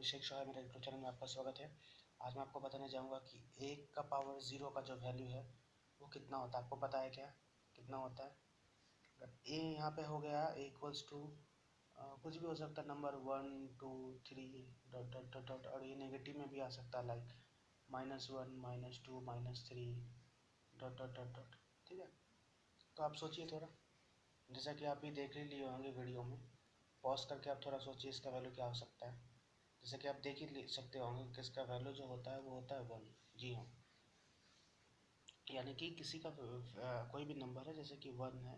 अभिषेक शाह, मेरे YouTube channel में आपका स्वागत है। आज मैं आपको बताने जाऊंगा कि 1 का पावर 0 का जो वैल्यू है वो कितना होता है। आपको पता है क्या कितना होता है? अगर ए यहाँ पे हो गया ए इक्वल्स टू कुछ भी हो सकता है, number 1 2 3 dot dot dot dot, और ये नेगेटिव में भी आ सकता है, like -1 -2 -3 dot dot dot dot. ठीक है, तो आप सोचिए थोड़ा, जैसा कि आप भी देख ही लिए होंगे वीडियो में, पॉज करके आप थोड़ा सोचिए इसका वैल्यू क्या हो सकता है। जैसे कि आप देख ही सकते होंगे कि इसका वैल्यू जो होता है वो होता है 1। जी हाँ, यानी कि किसी का कोई भी नंबर है, जैसे कि 1 है,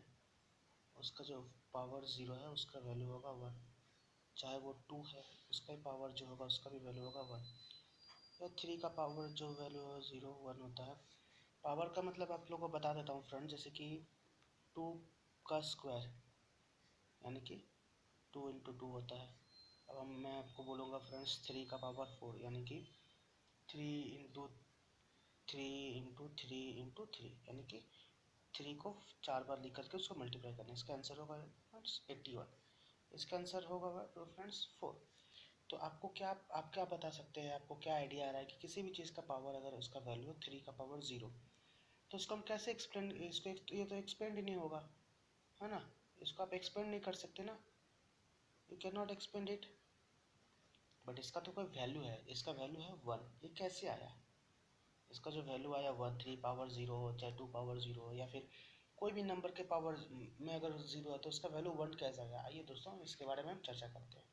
उसका जो पावर 0 है उसका वैल्यू होगा 1। चाहे वो 2 है, उसका पावर जो होगा उसका भी वैल्यू होगा 1। या 3 का पावर जो वैल्यू है 0 1 होता है। पावर का मतलब आप लोगों को बता देता हूँ फ्रेंड, जैसे कि 2 का स्क्वायर यानी कि 2 इंटू 2 होता है। अब मैं आपको बोलूँगा फ्रेंड्स 3 का पावर 4 यानी कि 3 इंटू 3 यानी कि 3 को 4 बार लिख करके उसको मल्टीप्लाई करना है। इसका आंसर होगा फ्रेंड्स 81। इसका आंसर होगा तो फ्रेंड्स 4। तो आपको क्या, आप क्या बता सकते हैं, आपको क्या आइडिया आ रहा है कि किसी भी चीज़ का पावर अगर उसका वैल्यू 3 का पावर 0, तो उसको हम कैसे एक्सप्लेन, इसको ये तो एक्सपेंड ही नहीं होगा, है ना। इसको आप एक्सपेंड नहीं कर सकते ना, you can not expand it. But इसका तो कोई वैल्यू है, इसका वैल्यू है 1। ये कैसे आया? इसका जो वैल्यू आया 1, 3 पावर 0 हो, चाहे 2 पावर 0 हो, या फिर कोई भी नंबर के पावर में अगर 0 है तो उसका वैल्यू 1 कैसे आया? आइए दोस्तों, इसके बारे में हम चर्चा करते हैं।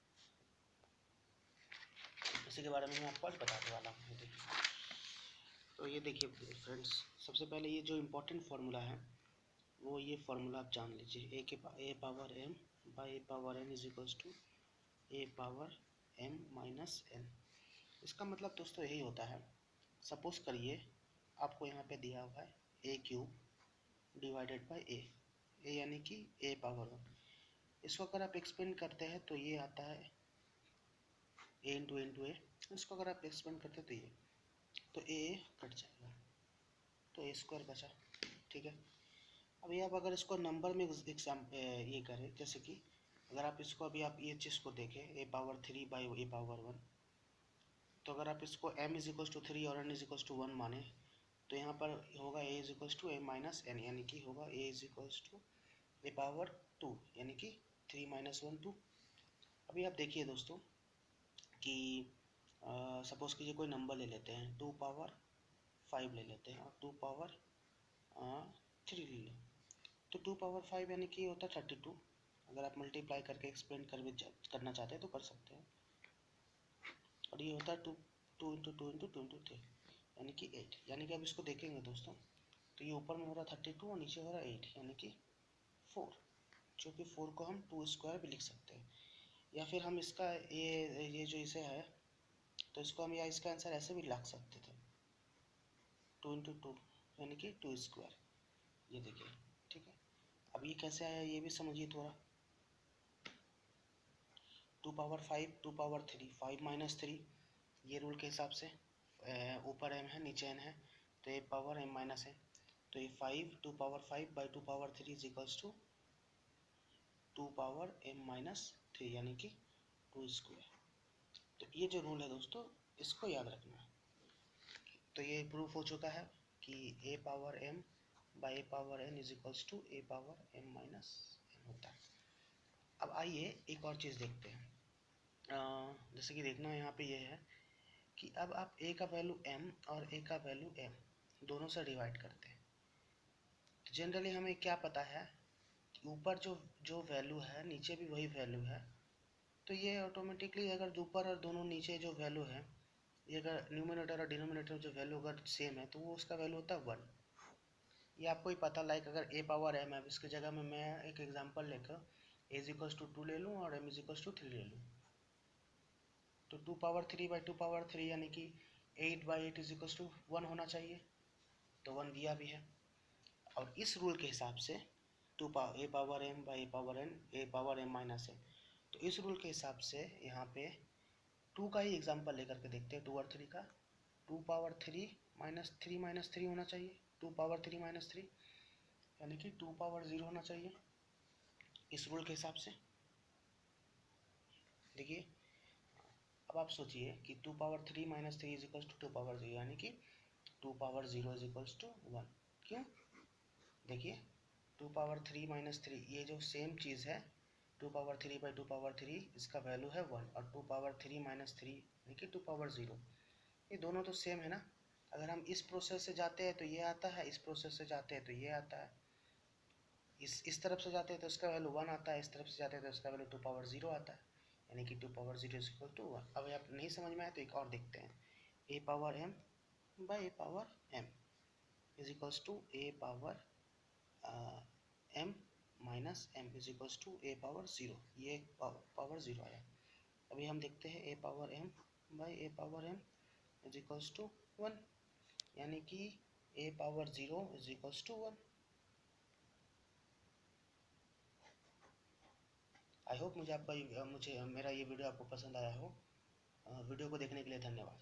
इसी के बारे में मैं आपको आज बताने वाला हूँ। ये देखिए, तो ये देखिए फ्रेंड्स, सबसे पहले ये जो इम्पोर्टेंट फार्मूला है वो ये फार्मूला आप जान लीजिए। A power m by a power n is equals to a power m minus n. इसका मतलब दोस्तों यही होता है, सपोज करिए आपको यहाँ पे दिया हुआ है ए क्यूब डिवाइडेड बाई ए यानी कि ए पावर 1। इसको अगर आप एक्सपेंड करते हैं तो ये आता है ए इंटू ए। इसको अगर आप एक्सपेंड करते हैं तो ये, तो ए कट जाएगा, तो ए स्क्वायर बचा। ठीक है, अभी आप अगर इसको नंबर में ये करें, जैसे कि अगर आप इसको, अभी आप ये चीज़ को देखें ए पावर 3 बाई ए पावर 1, तो अगर आप इसको m इज इक्वल्स टू 3 और n इज इक्वल्स टू 1 माने, तो यहाँ पर होगा a is equals to a minus n, यानी कि होगा a is equals to a power 2 यानी कि 3 माइनस 1 2। अभी आप देखिए दोस्तों कि सपोज कीजिए कोई नंबर ले लेते हैं, 2 पावर 5 ले लेते हैं और 2 पावर 3 ले लें, तो 2 पावर 5 यानी कि होता है 32। अगर आप मल्टीप्लाई करके एक्सपेंड करना चाहते हैं तो कर सकते हैं। और ये होता है 2 इंटू 2 इंटू 2 इंटू 3 यानी कि 8। यानी कि अब इसको देखेंगे दोस्तों, तो ये ऊपर में हो रहा 32 और नीचे हो रहा 8 यानी कि 4, जो कि 4 को हम 2 स्क्वायर भी लिख सकते हैं। या फिर हम इसका ये जो इसे है, तो इसको हम, या इसका आंसर ऐसे भी लिख सकते थे 2 इंटू 2 यानी कि 2 स्क्वायर। ये देखिए, ठीक है। अब ये कैसे आया ये भी समझिए थोड़ा। 2 पावर 5 2 पावर 3 5 माइनस 3, ये रूल के हिसाब से ऊपर m है नीचे n है, तो ए पावर m माइनस है, तो ये 5 2 power 5 by 2 power 3 is equals to 2 power m minus 3 यानी कि 2 स्क्वायर। तो ये जो रूल है दोस्तों, इसको याद रखना है। तो ये प्रूफ हो चुका है कि a power m by a power n is equals to a power m minus n होता है। अब आइए एक और चीज़ देखते हैं। जैसे कि देखना यहाँ पे ये है कि अब आप a का वैल्यू m और a का वैल्यू m दोनों से डिवाइड करते हैं, तो जनरली हमें क्या पता है कि ऊपर जो जो वैल्यू है नीचे भी वही वैल्यू है, तो ये ऑटोमेटिकली अगर ऊपर और दोनों नीचे जो वैल्यू है, ये अगर न्यूमरेटर और डिनोमिनेटर जो वैल्यू अगर सेम है तो वो उसका वैल्यू होता है 1। ये आपको ही पता, लाइक अगर a पावर m है, इसकी जगह में मैं एक एग्जांपल लेकर a इज इक्वल्स टू 2 ले लूँ और m इज इक्वल्स टू 3 ले लूँ, तो 2 पावर 3 बाई 2 पावर 3 यानी कि 8 बाई 8 इज इक्वल्स टू 1 होना चाहिए, तो 1 दिया भी है। और इस रूल के हिसाब से a power m by a power n a power m minus है, तो इस रूल के हिसाब से यहाँ पे 2 का ही एग्जांपल लेकर के देखते हैं, 2 और 3 का। 2 पावर 3 माइनस 3 होना चाहिए, 2 पावर 3 माइनस 3 यानी कि 2 पावर 0 होना चाहिए इस रूल के हिसाब से। देखिए अब आप सोचिए कि 2 power 3 minus 3 is equals to 2 power 0, यानी कि 2 पावर 0 इज इक्वल्स टू 1। क्यों? देखिए 2 पावर 3 माइनस 3 ये जो सेम चीज़ है, 2 पावर 3 बाई 2 पावर 3 इसका वैल्यू है 1, और 2 पावर 3 माइनस 3 यानी कि 2 पावर 0, ये दोनों तो सेम है ना। अगर हम इस प्रोसेस से जाते हैं तो ये आता है, इस प्रोसेस से जाते हैं तो ये आता है, इस तरफ से जाते हैं तो इसका वैल्यू 1 आता है, इस तरफ से जाते हैं तो इसका वैल्यू 2 पावर 0 आता है, यानी कि 2 पावर 0 इज इक्वल टू 1। अब आप नहीं समझ में आया तो एक और देखते हैं, a power m by a power m is equals to a power m minus m is equals to a power 0, ये पावर 0 आया। अभी हम देखते हैं a power m by a power m is equals to 1, यानी कि a power 0 is equals to 1। I hope मुझे मेरा ये वीडियो आपको पसंद आया हो। वीडियो को देखने के लिए धन्यवाद।